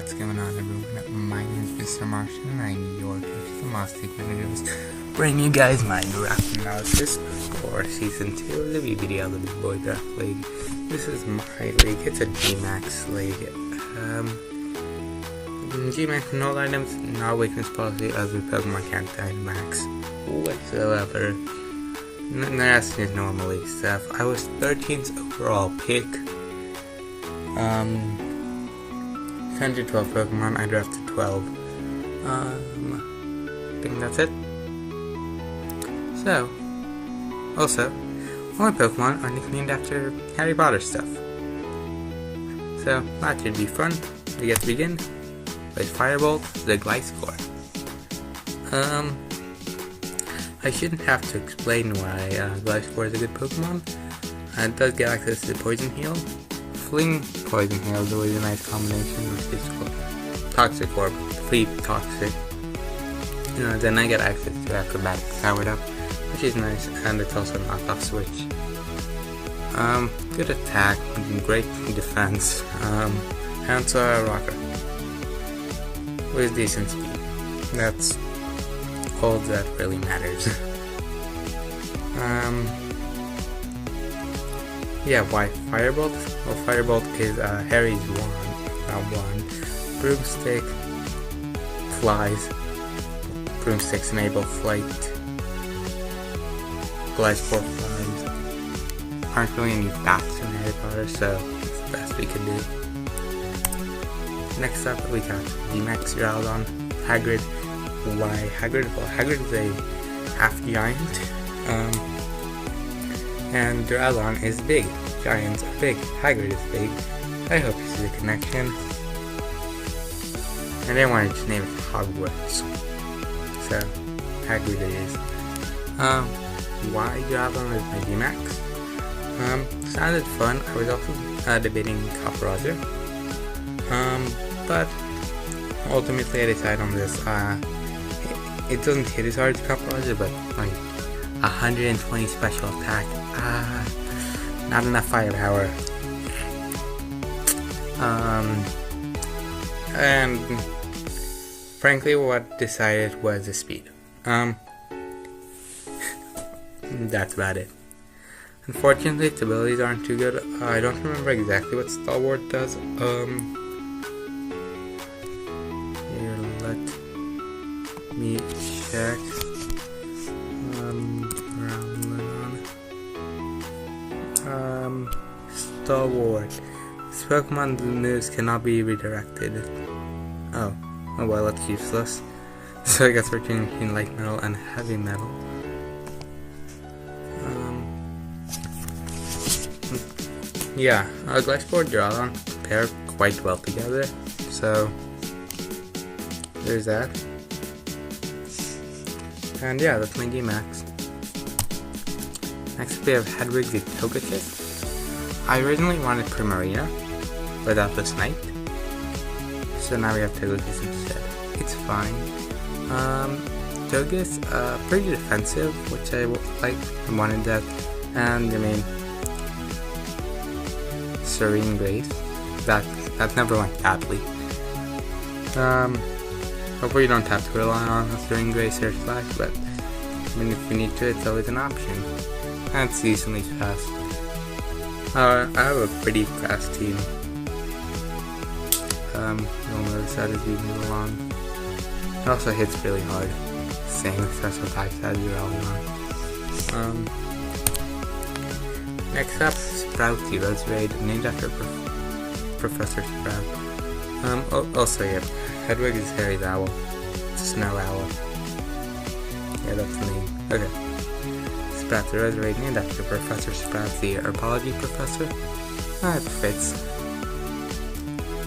What's going on, everyone? My name is Mr. Marshadow and I'm your host, the Master Manager, bringing you guys my draft analysis for Season 2 of the BBDL, the Big Boy Draft League. This is my league. It's a G-Max league. G-Max, no items, no weakness policy. Other Pokemon can't die Max whatsoever. The rest is normally stuff. I was 13th overall pick. 10 to 12 Pokemon, I drafted 12. I think that's it. So, also, all my Pokemon are nicknamed after Harry Potter stuff. So, that should be fun. We get to begin with FIREBOLT, the Gliscor. I shouldn't have to explain why Gliscor is a good Pokemon. It does get access to Poison Heal. Fling Poison Heal is always a nice combination, which is called Toxic Orb, Free Toxic. Then I get access to Acrobatics powered up, which is nice, and it's also a knockoff switch. Good attack, great defense, and so a rocker with decent speed. That's all that really matters. Yeah, why FIREBOLT? Well, FIREBOLT is Harry's wand. Broomstick flies. Broomsticks enable flight. Gliscor flies. Aren't really any bats in Harry Potter, so it's the best we can do. Next up, we got G-Max Duraludon, HAGRID. Why HAGRID? Well, HAGRID is a half giant. And Duraludon is big. Giants are big. HAGRID is big. I hope you see the connection. And I wanted to name it Hogwarts. So, HAGRID it is. Why Duraludon is my G-Max? Sounded fun. I was also debating Caparazzo. But ultimately I decided on this. It doesn't hit as hard as Caparazzo, but like 120 special attack. Not enough firepower. And frankly, what decided was the speed. That's about it. Unfortunately, its abilities aren't too good. I don't remember exactly what Stalwart does. Here, let me check. Stalwart. This Pokemon moves cannot be redirected. Oh well, that's useless. So I guess we're changing between light metal and heavy metal. Yeah, Gliscor and Duraludon pair quite well together. So there's that. And yeah, that's my G-Max. Next we have HEDWIG the Togekiss. I originally wanted Primarina, but that was sniped. So now we have Togekiss instead. It's fine. Togekiss, pretty defensive, which I wanted that. And I mean, Serene Grace. That never went badly. Hopefully you don't have to rely on a Serene Grace or Slash, but I mean, if we need to, it's always an option. And it's decently fast. I have a pretty fast team. You'll notice that as we move along. It also hits really hard. Same with special attacks as Duraludon. Next up, Sprouty Roserade, named after Professor Sprout. Also, yeah, HEDWIG is Harry's owl. It's a snow owl. Yeah, that's the name. Okay. Sprout the Roserade, named after Professor Sprout, the herbology professor. That fits.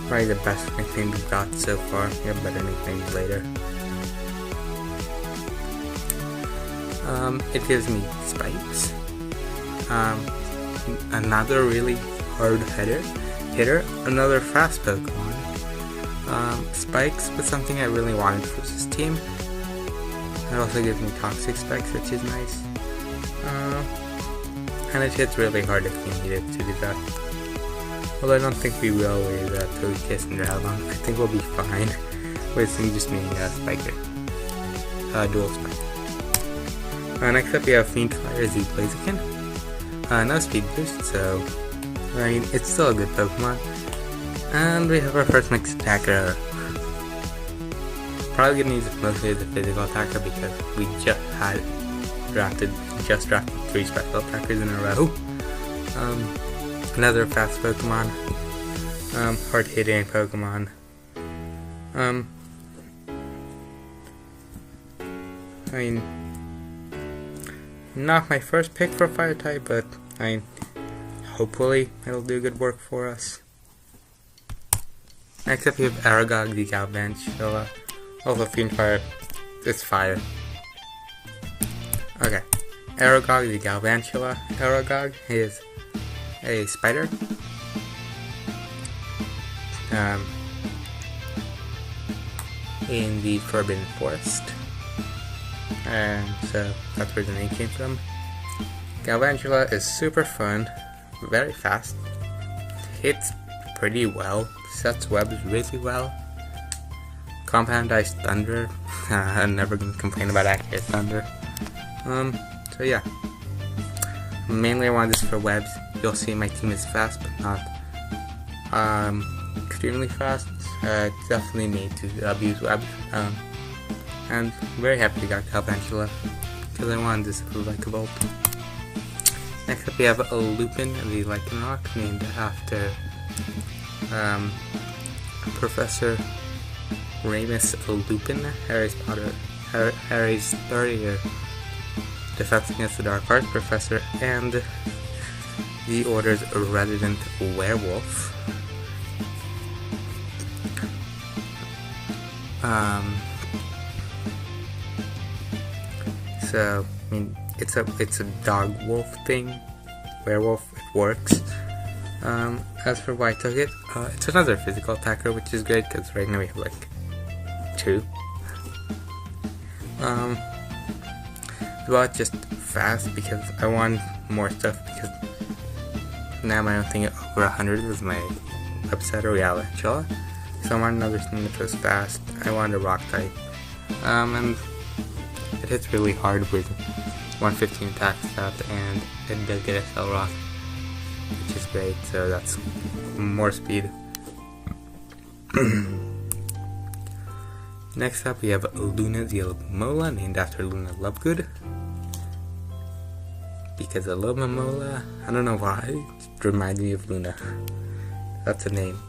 Probably the best nickname we've got so far. We have better nicknames later. It gives me Spikes. Another really hard hitter. Another fast Pokemon. Spikes was something I really wanted for this team. It also gives me Toxic Spikes, which is nice. And it hits really hard if you need it to do that. Although I don't think we will with Togekiss and Drowlon. I think we'll be fine with him just being a Spiker. Dual Spiker. Next up we have Fiend Fire Z Blaziken. No speed boost, so I mean, it's still a good Pokemon. And we have our first mixed attacker. Probably gonna use it mostly as a physical attacker because we just drafted 3 special attackers in a row. Another fast Pokemon. Hard hitting Pokemon. I mean, not my first pick for Fire type, but I mean, hopefully it'll do good work for us. Next up we have ARAGOG the Galvantula. Also Fiend Fire is fire. Okay. ARAGOG the Galvantula. ARAGOG is a spider. In the Forbidden Forest. And so that's where the name came from. Galvantula is super fun, very fast, hits pretty well, sets webs really well. Compound Ice Thunder, I'm never gonna complain about accurate thunder. So yeah, mainly I want this for webs. You'll see my team is fast, but not extremely fast. It's definitely made to abuse webs. And very happy we got Galvantula because I wanted this Likable. Next up we have a Lupin, the Lycanroc, named after Professor Remus Lupin, Harry's third year Defense Against the Dark Arts professor and the Order's resident werewolf. So I mean, it's a dog wolf thing, werewolf. It works. As for why I took it, it's another physical attacker, which is great because right now we have like 2. Well, just fast because I want more stuff because now my own thing at over 100 is my upset or Galvantula. So I want another thing that was fast. I want a rock type. And it hits really hard with 115 attack stat, and it does get SL rock, which is great, so that's more speed. Next up we have Luna the Alomomola, named after Luna Lovegood. Because Alomomola, I don't know why, it reminds me of Luna. That's a name.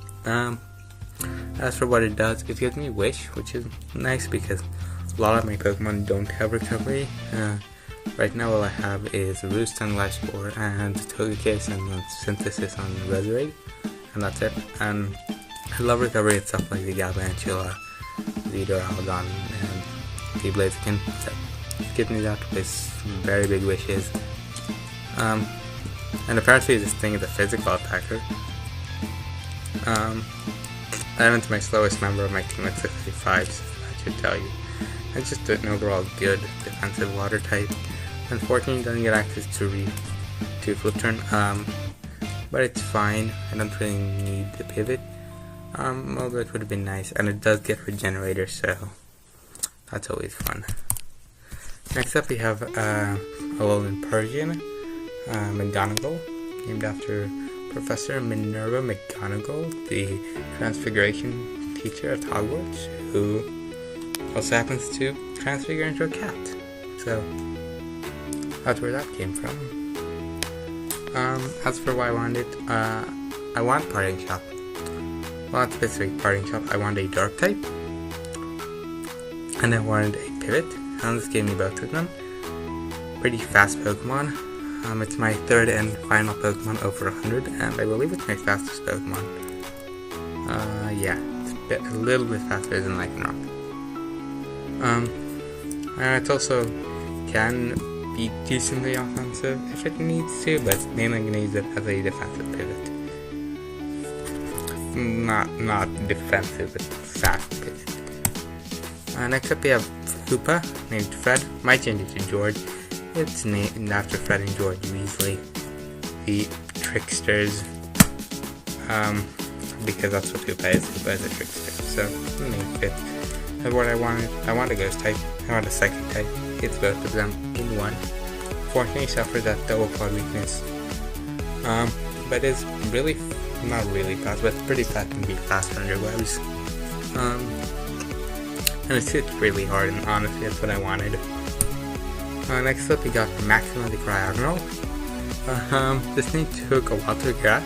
As for what it does, it gives me Wish, which is nice because a lot of my Pokemon don't have recovery. Right now all I have is Roost and Life Spore and Togekiss and Synthesis on Resurrect, and that's it. And I love recovery and stuff like the Galvantula, the Duraludon, and the Blaziken. So it gives me that with very big wishes. And apparently this thing is a physical attacker. I went to my slowest member of my team at 65, so that should tell you. It's just an overall good defensive water type. Unfortunately, doesn't get access to Flip Turn, but it's fine. I don't really need the pivot. Although it would have been nice, and it does get Regenerator, so that's always fun. Next up, we have Alolan Persian, McGonagall, named after Professor Minerva McGonagall, the Transfiguration teacher at Hogwarts, who also happens to transfigure into a cat. So that's where that came from. As for why I wanted it, I want Parting Shot. Well, not specific Parting Shot. I wanted a Dark type, and I wanted a Pivot, and this gave me both of them. Pretty fast Pokemon. It's my third and final Pokemon over 100, and I believe it's my fastest Pokemon. Yeah, it's a little bit faster than Lycanroc. It also can be decently offensive if it needs to, but mainly I'm going to use it as a defensive pivot. Not defensive, but fast pivot. Next up we have Hoopa, named Fred. Might change it to George. It's named after Fred and George Weasley, the tricksters. because that's what Hoopa is. Hoopa is a trickster. So the name fits. That's what I wanted. I want a ghost type. I want a psychic type. It's both of them in one. Fortunately, suffers that double pod weakness. But is really not really fast, but pretty fast and be fast under webs. And it hits really hard, and honestly, that's what I wanted. Next up, we got Maxima the Cryogonal. This thing took a while to figure out.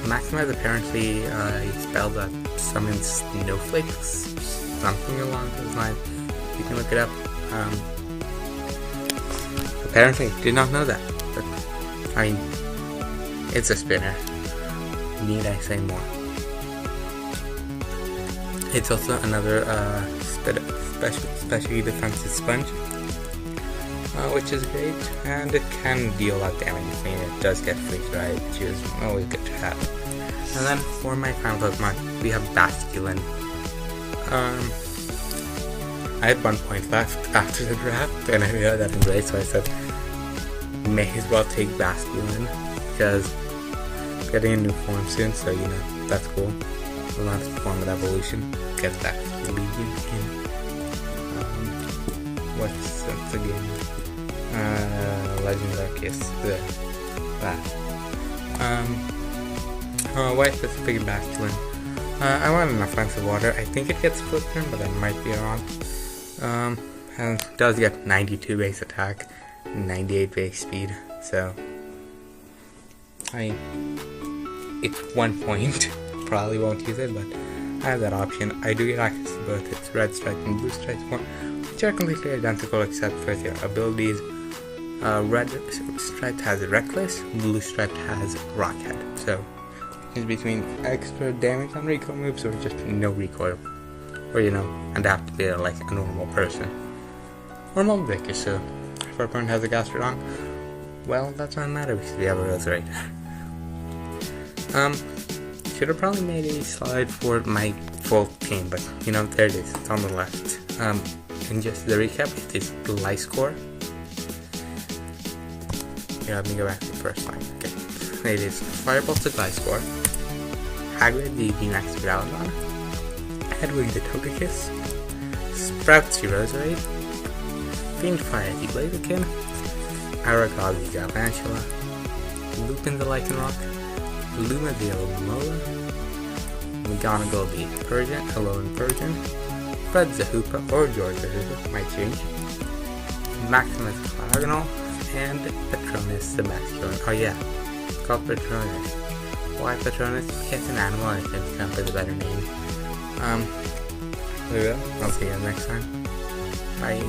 Maxima is apparently a spell that summons snowflakes, something along those lines. You can look it up. Apparently, did not know that. But, I mean, it's a spinner. Need I say more? It's also another specially defensive sponge, which is great, and it can deal a lot of damage. I mean, it does get freeze dried, which is always good to have. And then for my final Pokemon, we have Basculin. I had 1 point left after the draft, and I realized that in race, so I said, may as well take Basculin, because it's getting a new form soon, so you know, that's cool. The last form of evolution, get that Legion in. What's the game? Legend Arceus. That. Why specific Basculin? I want an offensive water. I think it gets split turn, but I might be wrong. And it does get 92 base attack, 98 base speed, so it's 1 point. Probably won't use it, but I have that option. I do get access to both its Red Stripe and Blue Stripe form, which are completely identical except for their abilities. Red Stripe has Reckless, Blue Stripe has Rockhead, so it's between extra damage on recoil moves or just no recoil, or you know, adapt to be like a normal person. Normal Vicker, so if our opponent has a Gastrodon, well, that doesn't matter because we have a Roserade. Should have probably made a slide for my full team, but you know, there it is, it's on the left. And just the recap, it is Gliscor. Here, let me go back to the first line. Okay. It is Firebolt to Gliscor, Hagrid the VMAX Battledon, HEDWIG the Togekiss, Sprouts the Roserade, Fiendfire the Blaziken, ARAGOG the Galvantula, Lupin the Lycanroc, Luma the Alomola, McGonagall the Alone Persian, Fred the Hoopa or George the Hoopa, might change, Maximus the Cryogonal, and Patronus the Masculine. Oh yeah, it's called Patronus. Why Patronus? It's an animal and it can come with a better name. There we go. I'll see you guys next time. Bye.